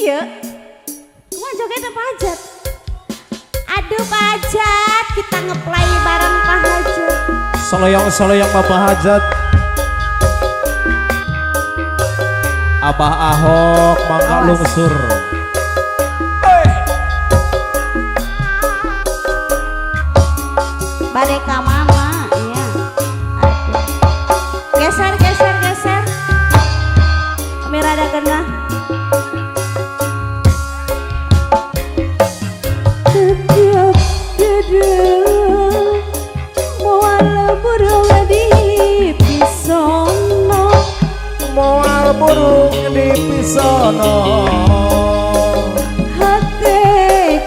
Iya. Cuma joget apa Hajat? Aduh Pak Hajat, kita ngeplay bareng Pak Hajat. Soloyong Bapak Hajat. Abah Ahok mangga lungsur. Badai ka mama, iya. Aduh. Geser. Kami rada kena. Setiap dedek moal burung di pisono, Moal burung di pisono. hati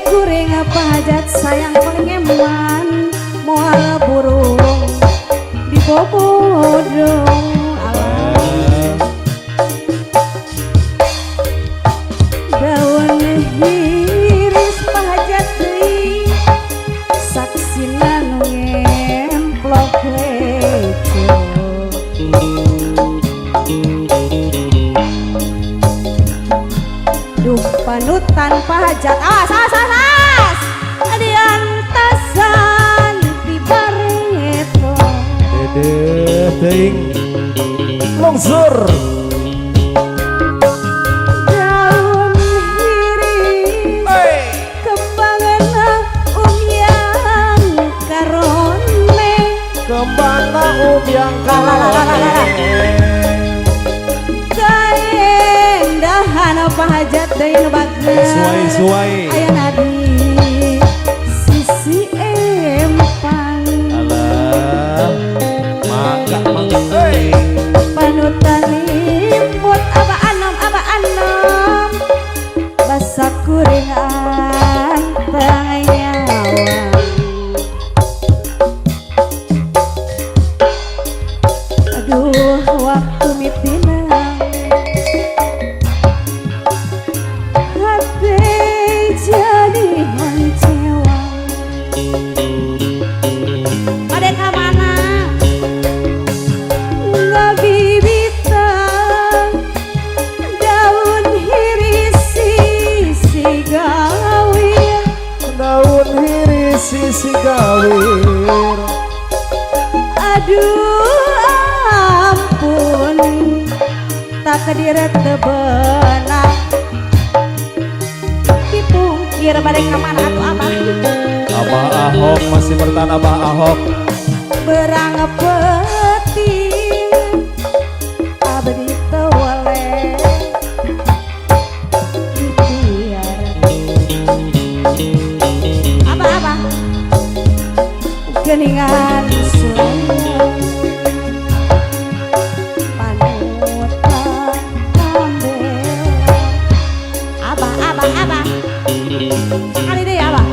kuring apa Hajat sayang pengeman moal burung di bobodong. Daun hiris Pak Hajat deui saksina nu ngemplok leco. Duh panutan Pak Hajat, awas adiantasan di bareto. Dedeh teuing lungsur. Daun hiris kembangna umyang karone, Kembangna umyang karone. kaendahan Pak Hajat deui nu bageus. Suai. Ayeuna di sisi empang. Alah. Mangga. Panutan limut aba anom basa kuringan tanyawang. Aduh waktu mitinang hati jadi mencewang. Pada ka mana? Nggak bibitang daun hirisi si gawir. Daun hiris sisi gawir. Aduh ampun tak kediret tebenang dipungkir balik kamar atau apa Abah Ahok masih bertahan. Abah Ahok berang peting abdi tewale ditiar apa geningan suraya panutan kambela abah sekali deh abah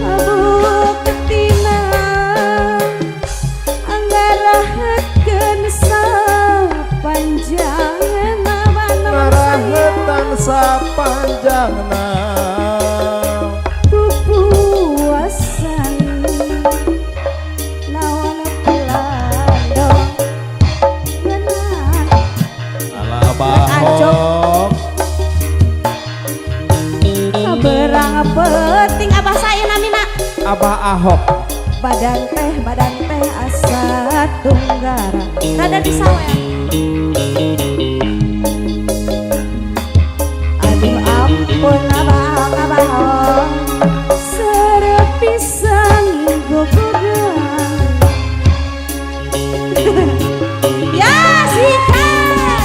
abu ketina anggarahekeun sapanjangna ngarahetan sapanjangna. pupuasan lawan pelandong genan Alah Abah Ahok. berang peting abah saya namina Abah Ahok. badan teh asa tunggara rada disawer. Aduh ampun abah serepisan gogodan. Ya sikat